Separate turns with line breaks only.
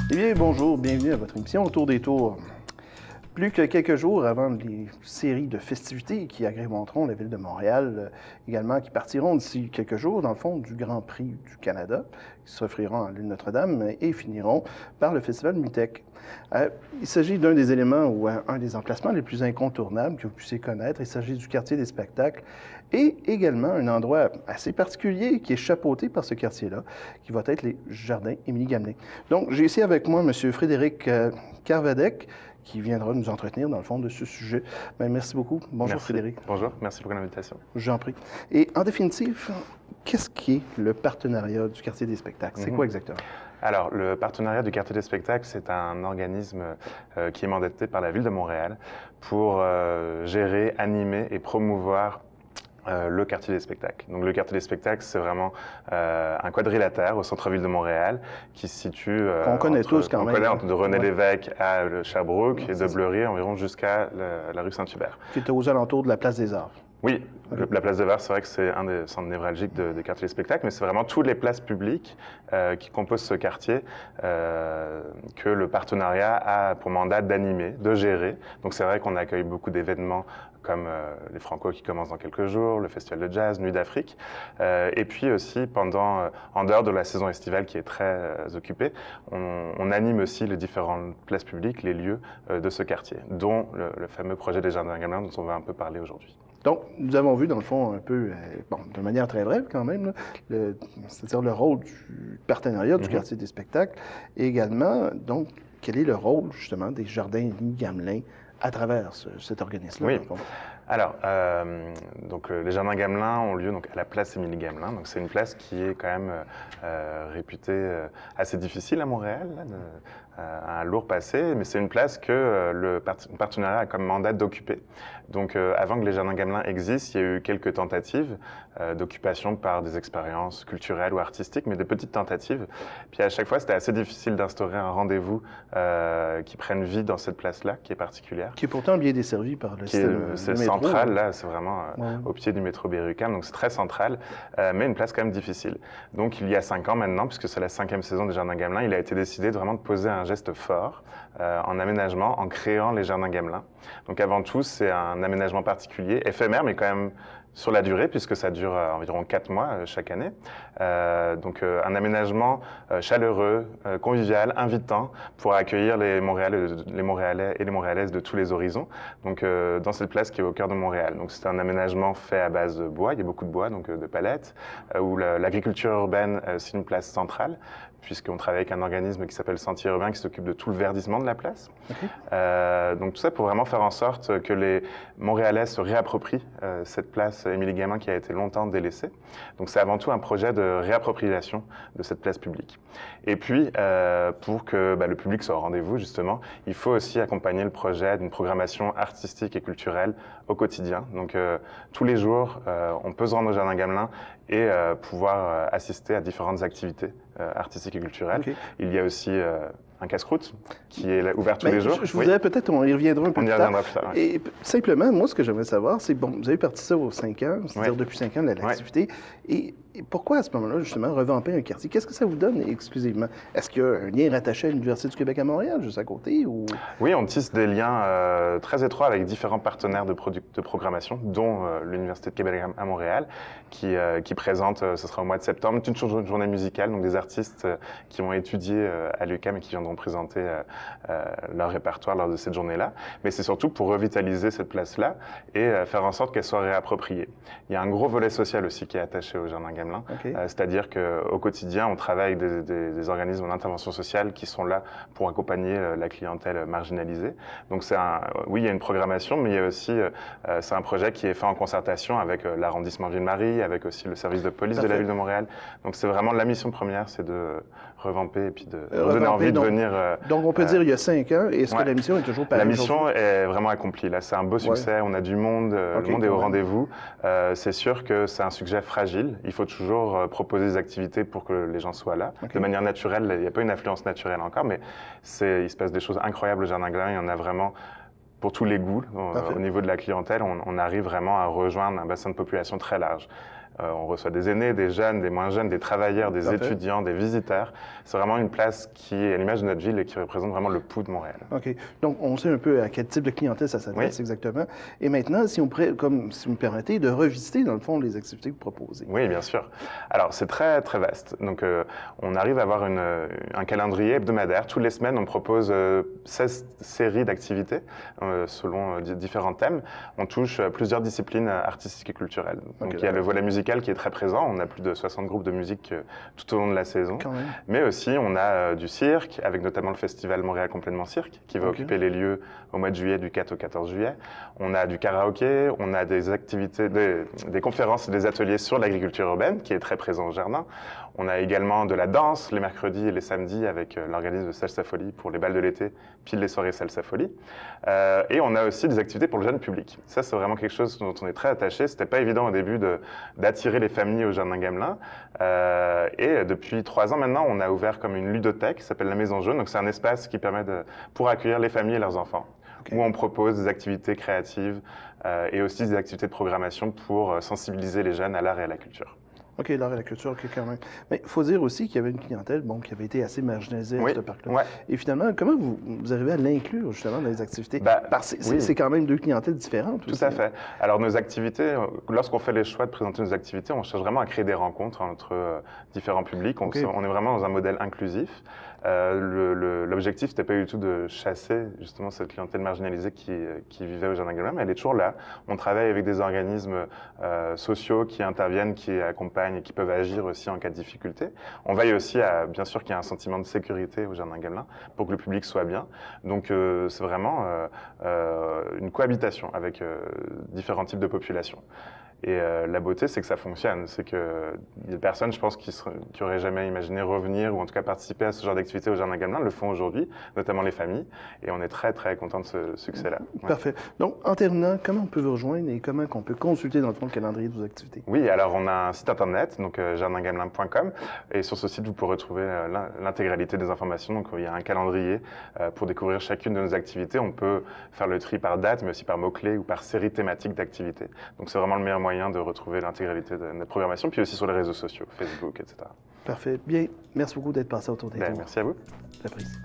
Eh bien, bonjour, bienvenue à votre émission Autour des Tours. Plus que quelques jours avant les séries de festivités qui agrémenteront la ville de Montréal, également qui partiront d'ici quelques jours, dans le fond, du Grand Prix du Canada, qui s'offriront à l'île Notre-Dame et finiront par le Festival Mutec. Il s'agit d'un des éléments ou un des emplacements les plus incontournables que vous puissiez connaître. Il s'agit du quartier des spectacles et également un endroit assez particulier qui est chapeauté par ce quartier-là, qui va être les Jardins Émilie-Gamelin. Donc, j'ai ici avec moi M. Frédéric Carvadec, qui viendra nous entretenir, dans le fond, de ce sujet. Bien, merci beaucoup. Bonjour,
merci.
Frédéric.
Bonjour, merci pour l'invitation.
J'en prie. Et en définitive, qu'est-ce qui est le partenariat du quartier des spectacles? C'est quoi exactement?
Alors, le partenariat du quartier des spectacles, c'est un organisme qui est mandaté par la Ville de Montréal pour gérer, animer et promouvoir le quartier des spectacles. Donc le quartier des spectacles, c'est vraiment un quadrilatère au centre-ville de Montréal qui se situe
qu'on connaît tous quand même.
On connaît entre de René Lévesque à Sherbrooke et de Bleury environ jusqu'à la rue Saint-Hubert.
Qui est aux alentours de la place des Arts.
Oui, la place des Arts, c'est vrai que c'est un des centres névralgiques des quartiers des spectacles, mais c'est vraiment toutes les places publiques qui composent ce quartier que le partenariat a pour mandat d'animer, de gérer. Donc c'est vrai qu'on accueille beaucoup d'événements comme les Franco qui commencent dans quelques jours, le Festival de Jazz, Nuit d'Afrique. Et puis aussi, en dehors de la saison estivale qui est très occupée, on anime aussi les différentes places publiques, les lieux de ce quartier, dont le fameux projet des Jardins Gamelin dont on va un peu parler aujourd'hui.
Donc, nous avons vu, dans le fond, un peu, de manière très brève quand même, c'est-à-dire le rôle du partenariat du quartier des spectacles et également, donc, quel est le rôle, justement, des Jardins Émilie-Gamelin à travers cet organisme-là?
Oui. Alors, les Jardins Gamelin ont lieu donc, à la place Émilie-Gamelin. Donc, c'est une place qui est quand même réputée assez difficile à Montréal, un lourd passé, mais c'est une place que le partenariat a comme mandat d'occuper. Donc, avant que les Jardins Gamelin existent, il y a eu quelques tentatives d'occupation par des expériences culturelles ou artistiques, mais des petites tentatives. Puis à chaque fois, c'était assez difficile d'instaurer un rendez-vous qui prenne vie dans cette place-là, qui est particulière.
Qui est pourtant bien desservie par le système
c'est central, là, c'est vraiment au pied du métro Berry-UQAM, donc c'est très central, mais une place quand même difficile. Donc il y a 5 ans maintenant, puisque c'est la 5e saison des Jardins Gamelin, il a été décidé vraiment de poser un geste fort en aménagement, en créant les Jardins Gamelin. Donc avant tout, c'est un aménagement particulier, éphémère, mais quand même sur la durée, puisque ça dure environ 4 mois chaque année. Donc un aménagement chaleureux, convivial, invitant pour accueillir les Montréalais et les Montréalaises de tous les horizons. Donc dans cette place qui est au cœur de Montréal. Donc c'est un aménagement fait à base de bois, il y a beaucoup de bois, donc de palettes, où l'agriculture urbaine a aussi une place centrale, puisqu'on travaille avec un organisme qui s'appelle Sentier Urbain qui s'occupe de tout le verdissement de la place. Donc tout ça pour vraiment faire en sorte que les Montréalais se réapproprient cette place Émilie-Gamelin qui a été longtemps délaissée. Donc c'est avant tout un projet de réappropriation de cette place publique. Et puis pour que le public soit au rendez-vous justement, il faut aussi accompagner le projet d'une programmation artistique et culturelle au quotidien. Donc tous les jours, on peut se rendre au Jardin Gamelin et pouvoir assister à différentes activités artistiques et culturelles. Il y a aussi un casse-croûte qui est ouvert tous les jours.
Je voudrais peut-être, on y reviendra un peu plus tard.
On y reviendra plus tard.
Et simplement, moi, ce que j'aimerais savoir, c'est, bon, vous avez parti ça aux 5 ans, c'est-à-dire depuis 5 ans de l'activité, et pourquoi à ce moment-là, justement, revamper un quartier? Qu'est-ce que ça vous donne exclusivement? Est-ce qu'il y a un lien rattaché à l'Université du Québec à Montréal, juste à côté? Ou...
Oui, on tisse des liens très étroits avec différents partenaires de programmation, dont l'Université de Québec à Montréal, qui présente, ce sera au mois de septembre, une journée musicale, donc des artistes qui vont étudier à l'UQAM et qui viendront présenter leur répertoire lors de cette journée-là. Mais c'est surtout pour revitaliser cette place-là et faire en sorte qu'elle soit réappropriée. Il y a un gros volet social aussi qui est attaché au Jardin Gamelin, c'est-à-dire qu'au quotidien, on travaille avec des organismes d'intervention sociale qui sont là pour accompagner la clientèle marginalisée. Donc oui, il y a une programmation, mais il y a aussi, c'est un projet qui est fait en concertation avec l'arrondissement Ville-Marie, avec aussi le service de police de la Ville de Montréal. Donc c'est vraiment la mission première, c'est de revamper et puis de donner envie de venir.
Donc on peut dire il y a 5 ans, et est-ce que la mission est toujours pareille?
La mission est vraiment accomplie. Là, c'est un beau succès. On a du monde, le monde est au rendez-vous. C'est sûr que c'est un sujet fragile. Il faut toujours proposer des activités pour que les gens soient là. De manière naturelle, il n'y a pas une affluence naturelle encore, mais il se passe des choses incroyables au Jardin Gamelin. Il y en a vraiment pour tous les goûts. Au niveau de la clientèle, on arrive vraiment à rejoindre un bassin de population très large. On reçoit des aînés, des jeunes, des moins jeunes, des travailleurs, des étudiants, des visiteurs. C'est vraiment une place qui est à l'image de notre ville et qui représente vraiment le pouls de Montréal.
OK. Donc, on sait un peu à quel type de clientèle ça s'adresse exactement. Et maintenant, si vous me permettez, de revisiter, dans le fond, les activités que vous proposez.
Oui, bien sûr. Alors, c'est très, très vaste. Donc, on arrive à avoir un calendrier hebdomadaire. Toutes les semaines, on propose 16 séries d'activités selon différents thèmes. On touche plusieurs disciplines artistiques et culturelles. Donc, il y a le volet musical qui est très présent. On a plus de 60 groupes de musique tout au long de la saison. Mais aussi, on a du cirque, avec notamment le festival Montréal Complètement Cirque, qui va occuper les lieux au mois de juillet, du 4 au 14 juillet. On a du karaoké, on a des activités, des conférences et des ateliers sur l'agriculture urbaine, qui est très présent au jardin. On a également de la danse les mercredis et les samedis avec l'organisme de Salsa Folie pour les balles de l'été, puis les soirées Salsa Folie. Et on a aussi des activités pour le jeune public. Ça, c'est vraiment quelque chose dont on est très attaché. C'était pas évident au début d'attirer les familles au Jardin Gamelin. Et depuis 3 ans maintenant, on a ouvert comme une ludothèque qui s'appelle la Maison Jaune. Donc, c'est un espace qui permet pour accueillir les familles et leurs enfants, où on propose des activités créatives et aussi des activités de programmation pour sensibiliser les jeunes à l'art et à la culture.
OK, l'art et la culture, OK, quand même. Mais il faut dire aussi qu'il y avait une clientèle qui avait été assez marginalisée à ce parc-là. Et finalement, comment vous arrivez à l'inclure justement dans les activités? Parce que c'est quand même 2 clientèles différentes aussi.
Tout à fait. Alors, nos activités, lorsqu'on fait les choix de présenter nos activités, on cherche vraiment à créer des rencontres entre différents publics. On est vraiment dans un modèle inclusif. L'objectif, c'était pas du tout de chasser justement cette clientèle marginalisée qui vivait au Jardin Gamelin, mais elle est toujours là. On travaille avec des organismes sociaux qui interviennent, qui accompagnent et qui peuvent agir aussi en cas de difficulté. On veille aussi à, bien sûr, qu'il y ait un sentiment de sécurité au Jardin Gamelin pour que le public soit bien. Donc, c'est vraiment une cohabitation avec différents types de populations. Et la beauté, c'est que ça fonctionne. C'est que des personnes, je pense, qui n'auraient jamais imaginé revenir ou en tout cas participer à ce genre d'activité au Jardin Gamelin le font aujourd'hui, notamment les familles. Et on est très, très contents de ce succès-là.
Parfait. Donc, en terminant, comment on peut vous rejoindre et comment on peut consulter, dans le fond, le calendrier de vos activités?
Oui, alors on a un site internet, donc jardingamelin.com. Et sur ce site, vous pourrez trouver l'intégralité des informations. Donc, il y a un calendrier pour découvrir chacune de nos activités. On peut faire le tri par date, mais aussi par mots-clés ou par série thématique d'activités. Donc, c'est vraiment le meilleur moyen de retrouver l'intégralité de notre programmation, puis aussi sur les réseaux sociaux, Facebook, etc.
Parfait. Bien, merci beaucoup d'être passé autour des tours.
Merci à vous.
J'apprécie.